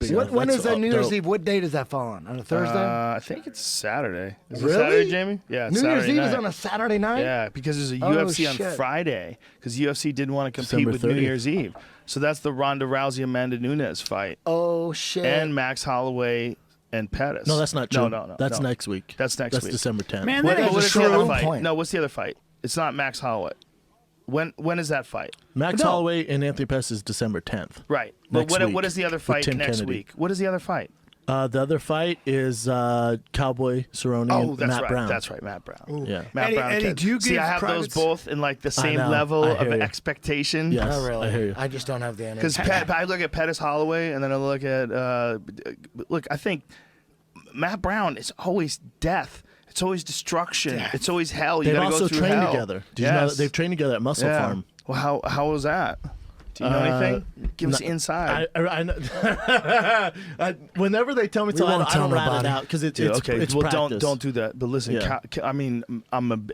When is that New Year's Eve? What date does that fall on? On a Thursday? I think it's Saturday. Is Really? it Saturday, Jamie? Yeah, it's New Saturday Year's Eve night. is on a Saturday night? Yeah, because there's a Oh, UFC on shit. Friday because UFC didn't want to compete December with 30th. New Year's Eve. So that's the Ronda Rousey Amanda Nunes fight. Oh, shit. And Max Holloway and Pettis. No, that's not true. No. That's next week. That's next week. December 10th. Man, What that ain't is the other true. fight? Point. No, what's the other fight? It's not Max Holloway. When is that fight? Max No. Holloway and Anthony Pettis is December 10th. Right. But Next week what is the other fight Tim next Kennedy. week? What is the other fight? The other fight is Cowboy Cerrone Oh, and that's Matt right. Brown. That's right, Matt Brown. Yeah. Matt Brown. Eddie, do you See, give I have privates? those both in like the same know. level I of hear you. expectation. Yes, Not really. I hear you. I just don't have the energy. Because I look at Pettis Holloway and then I look at I think Matt Brown is always death. It's always destruction. It's always hell. You They've gotta also go through trained hell. together. Did you know Yes. that they've trained together at Muscle Yeah. Farm? Well, how was that? Do you know anything? Give us inside. I know. Whenever they tell me to, won't I tell don't rat nobody. don't out because it's Dude, okay, it's well, practice. don't do that. But listen, Yeah. I mean,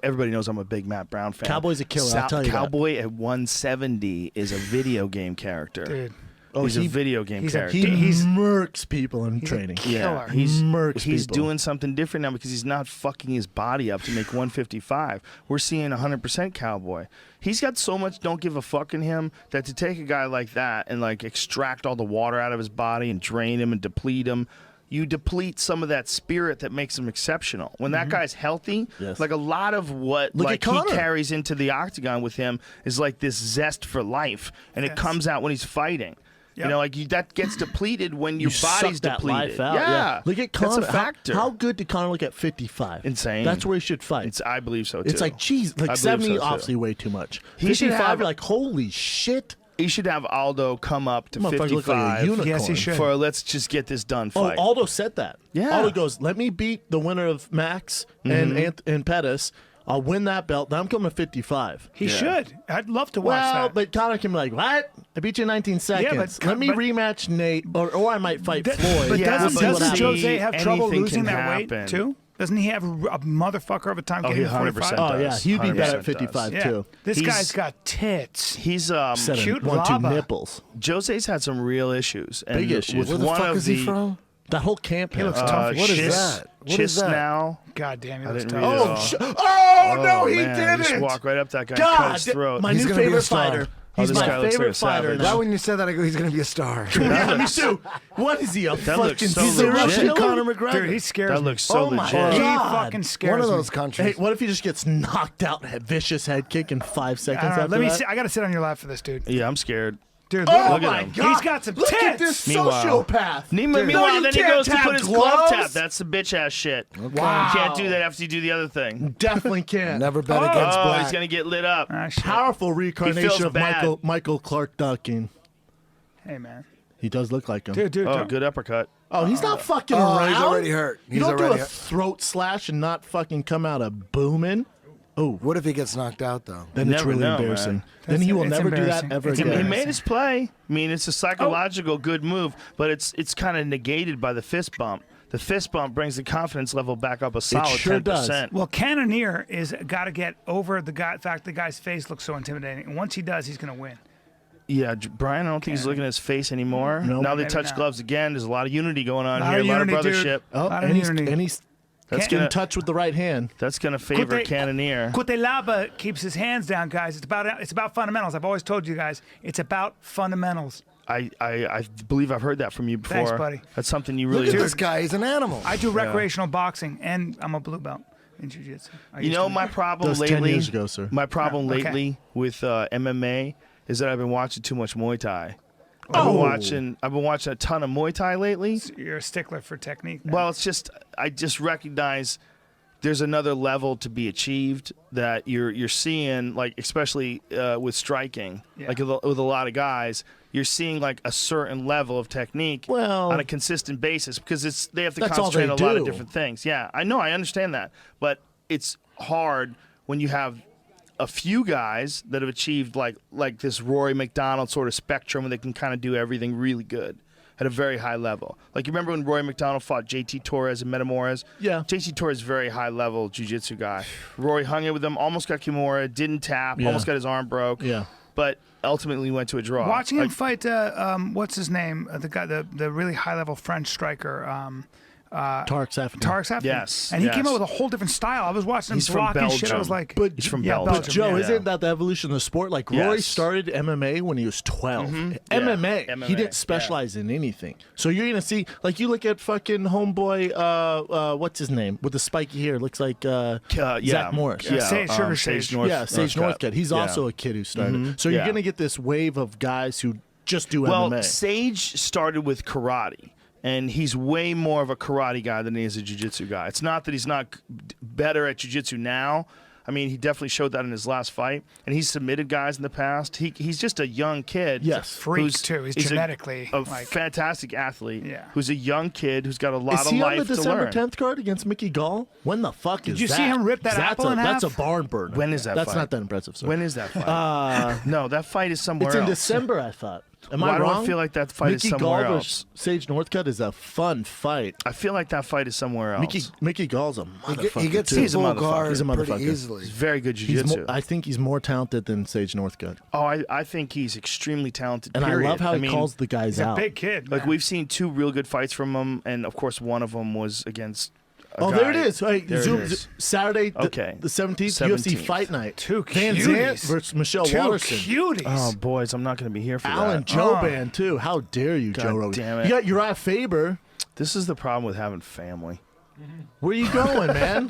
everybody knows I'm a big Matt Brown fan. Cowboy's a killer, I'll tell you that. Cowboy at 170 is a video game character. Dude. Oh, he's a video game he's a- character. He murks people in training. Yeah, He murks he's people. doing something different now because he's not fucking his body up to make 155. We're seeing 100% Cowboy. He's got so much don't give a fuck in him that to take a guy like that and like extract all the water out of his body and drain him and deplete him, you deplete some of that spirit that makes him exceptional. When that guy's healthy, Yes. like a lot of what Look like at he Conor. carries into the octagon with him is like this zest for life, and it Yes. comes out when he's fighting. Yep. You know, like that gets depleted when your You body's suck that depleted. life out. Yeah. Look at Conor. That's a factor. How good did Conor look at 55? Insane. That's where he should fight. I believe so too. It's like, geez, I like believe 70, so, too. obviously way too much. He should 55, have- you're like, holy shit. He should have Aldo come up to Motherfucker look like a 55 unicorn. Yes, he should. for let's just get this done Oh, fight. Aldo said that. Yeah. Aldo goes, let me beat the winner of Max and Pettis. I'll win that belt. Then I'm coming to 55. He should. I'd love to watch Well, that. but Conor can be like, what? I beat you in 19 seconds. but- Let me but- rematch Nate, or I might fight That- Floyd. But Yeah, doesn't, but doesn't see, Jose have trouble anything losing can that happen. weight too? Doesn't he have a motherfucker of a time Oh, getting he 100% 45? Oh, yeah. does. He'd be better 100% at 55, Yeah. too. This He's- guy's got tits. He's Said Cute 1, 2 lava. nipples. Jose's had some real issues. And Big issues. With Where the one fuck of is the he from? That whole camp. He looks has- tough. What is Chis- that? What is that? Chisnau. God damn, he I looks didn't tough. read it all. Oh, no, he man, Just didn't. walk right up that guy and God, cut his throat. my He's new gonna be a favorite star. fighter. Oh, He's this guy my looks like a favorite fighter savage. Right now. when you said that, I go, he's going to be a star. Yeah, me too. What is he, a That fucking looks so serial legit. killer? Conor McGregor. Dude, he scares That me. looks so Oh my legit. He God. fucking scares One of me. those countries. Hey, what if he just gets knocked out, vicious head kick in 5 seconds I don't know. after Let me that? see. I got to sit on your lap for this, dude. Yeah, I'm scared. Dude, Oh look, my him. God! He's got some Look at tits. this Meanwhile- sociopath. Meanwhile, No, you then he can't goes to have put his glove gloves. tap. That's the bitch ass shit. Wow. You can't do that after you do the other thing. Definitely can't. Never bet against Oh, black. he's gonna get lit up. Ah, shit. Powerful He reincarnation feels of bad. Michael Clark Duncan. Hey, man. He does look like him. Dude. Oh, don't- good uppercut. Oh, he's not fucking Oh, around. he's already hurt. You He's don't do already a hurt. throat slash and not fucking come out a booming. Oh, What if he gets knocked out, though? then You it's never really know, embarrassing. man. Then he will It's never do that embarrassing. ever It's again. He embarrassing. made his play. I mean, it's a psychological good move, but it's kind of negated by the fist bump. The fist bump brings the confidence level back up a solid sure 10%. Well, Cannonier is got to get over the fact the guy's face looks so intimidating. And once he does, he's going to win. Yeah, Brian, I don't think he's looking at his face anymore. Nope. Now they Maybe touch not. gloves again. There's a lot of unity going on Lot here. of A lot of unity, dude. brothership. Oh, Lot of and unity. he's That's in gonna touch with the right hand. that's gonna favor Cannonier. Cutelaba keeps his hands down, guys. It's about fundamentals. I've always told you guys, it's about fundamentals. I believe I've heard that from you before. Thanks, buddy. That's something you Look really at this guy. He's an animal. I do recreational boxing, and I'm a blue belt in jiu-jitsu. You know my problem That was lately. 10 years ago, sir. My problem Okay. lately with MMA is that I've been watching too much Muay Thai. Oh. I've been watching a ton of Muay Thai lately. You're a stickler for technique. man. Well, it's just I just recognize there's another level to be achieved that you're seeing, like especially with striking, Yeah. like with a lot of guys, you're seeing like a certain level of technique Well- on a consistent basis because they have to That's all concentrate they on a lot of do. different things. Yeah, I know, I understand that, but it's hard when you have a few guys that have achieved like this Rory McDonald sort of spectrum where they can kind of do everything really good at a very high level. Like you remember when Rory McDonald fought JT Torres and Metamores? Yeah. JT Torres is a very high level jiu-jitsu guy. Rory hung in with him, almost got Kimura, didn't tap, Yeah. almost got his arm broke. Yeah. But ultimately went to a draw. Watching him fight, what's his name? The guy, the really high level French striker. Tarek Safin. Tarek Safin. Yes, And he yes. came out with a whole different style. I was watching him He's from block and shit. I Belgium. was like, But He's from yeah, Belgium. But Joe, yeah. isn't that the evolution of the sport? Like Roy Yes. started MMA when he was 12. MMA. MMA, He didn't specialize in anything. So you're gonna see, like, you look at fucking homeboy, what's his name with the spiky hair? Looks like Zach Morris. Yeah, Sugar Sage Sage. North, Yeah, Sage Northcutt. He's Yeah. also a kid who started. So you're Yeah. gonna get this wave of guys who just do Well, MMA. Sage started with karate, and he's way more of a karate guy than he is a jiu-jitsu guy. It's not that he's not better at jiu-jitsu now. I mean, he definitely showed that in his last fight, and he's submitted guys in the past. He's just a young kid. Yes. freak too. He's genetically a like, fantastic athlete. Yeah. Who's a young kid who's got a lot Is of he life on the to December learn. 10th card against Mickey Gall? When the fuck is that? you see him rip that That's apple in That's a half? barn burner. When is that That's fight? not that impressive, sir. When is that fight? No, that fight is somewhere It's in else. December, I thought. Am Why I do I wrong? feel like that fight is Mickey somewhere Gall else? versus Sage Northcutt is a fun fight. I feel like that fight is somewhere else. Mickey Gall's a motherfucker. He gets too. his full motherfucker. guard He's a pretty motherfucker. easily. He's very good He's jiu-jitsu. I think he's more talented than Sage Northcutt. Oh, I think he's extremely talented. And period. I love how he mean, calls the guys he's a out. big kid. Like man. we've seen two real good fights from him, and of course one of them was against. Oh, guy. there it is. Hey, There it Zoom, is. Saturday, Okay. the 17th, 17th. UFC Fight Night. Two Van cuties. Zandt versus Michelle Two Waterson. cuties. Oh boys, I'm not going to be here for Alan that. Joban, too. How dare you, Joe God Rogan. damn it. You got Uriah Faber. This is the problem with having family. Where you going, man?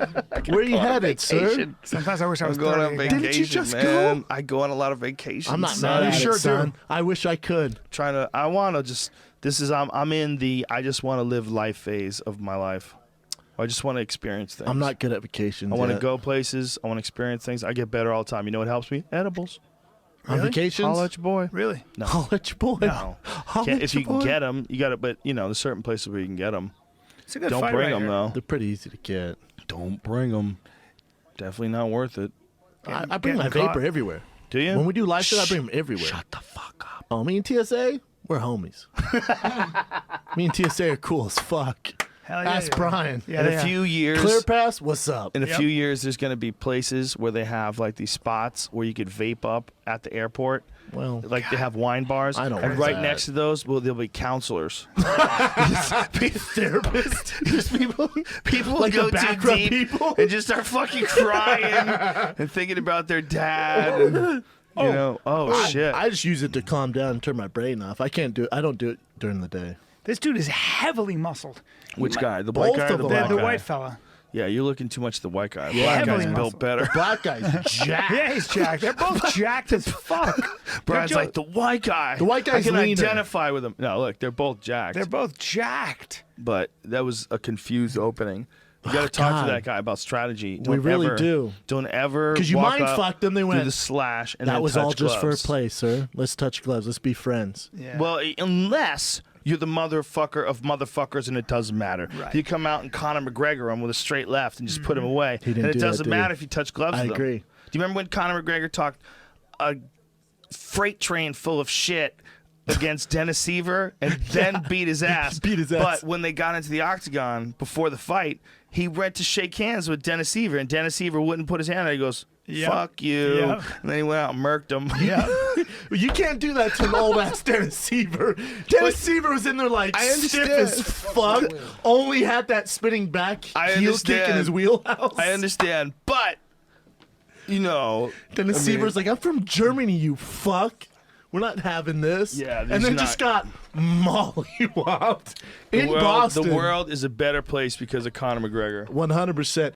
Where you headed, sir? Sometimes I wish I was I'm going on 30 again. vacation. Didn't you just man. go? I go on a lot of vacations. I'm not son. mad at sure it, son. I wish I could. Trying to. I want to just. This is. I'm in the. I just want to live life phase of my life. I just want to experience things. I'm not good at vacations. I want to yet. go places. I want to experience things. I get better all the time. You know what helps me? Edibles. on Really? vacations. Holla at your boy. Really? No. Holla at your boy. No. Holla Can't, at if your you can boy. get them, you got it. But you know, there's certain places where you can get them. It's a good Don't fight bring right them here. though. They're pretty easy to get. Don't bring them. Definitely not worth it. I bring my getting caught. vapor everywhere. Do you? When we do live shit, I bring them everywhere. Shut the fuck up. Oh, me and TSA, we're homies. Me and TSA are cool as fuck. Hell yeah. Ask yeah. Brian. Yeah, In they a are. few years. Clear Pass, what's up? In a Yep. few years, there's going to be places where they have like these spots where you could vape up at the airport. Well, Like they have wine bars. I don't And want right that. next to those, well, there'll be counselors. therapist. Just people Like go the too back row deep people? and just start fucking crying and thinking about their dad. And, you know, shit. I just use it to calm down and turn my brain off. I can't do it. I don't do it during the day. This dude is heavily muscled. Which guy? The Both white guy or of the them. black The guy? white fella. Yeah, you're looking too much at the white guy. The Yeah, black guy's man. built better. Black guy's jacked. Yeah, he's jacked. They're both jacked as fuck. Brad's They're like, the white guy. The white guy's I can leaner. identify with him. No, look, they're both jacked. They're both jacked. But that was a confused opening. You got to talk God. to that guy about strategy. We really ever, do. Don't ever. Because you walk mind up, fucked them, they do went. the slash, and That then was touch all just gloves. for play, sir. Let's touch gloves. Let's be friends. Yeah. Well, unless you're the motherfucker of motherfuckers, and it doesn't matter. Right. You come out and Conor McGregor him with a straight left and just put him away. He didn't and it do that, doesn't did he? matter if you touch gloves I with him. agree. Do you remember when Conor McGregor talked a freight train full of shit against Dennis Seaver and then beat his ass? Beat his ass. But when they got into the octagon before the fight, he went to shake hands with Dennis Seaver, and Dennis Seaver wouldn't put his hand out. He goes, Yep. fuck you. Yep. And then he went out and murked him. yeah. You can't do that to an old ass Dennis Seaver. Dennis Seaver was in there like I stiff understand. as fuck. Only had that spinning back I heel kick in understand. his wheelhouse. I understand, but, you know. Dennis I mean- Seaver's like, I'm from Germany, you fuck. We're not having this. Yeah, and there's then not- just got mollywopped in The world, Boston. the world is a better place because of Conor McGregor. 100%.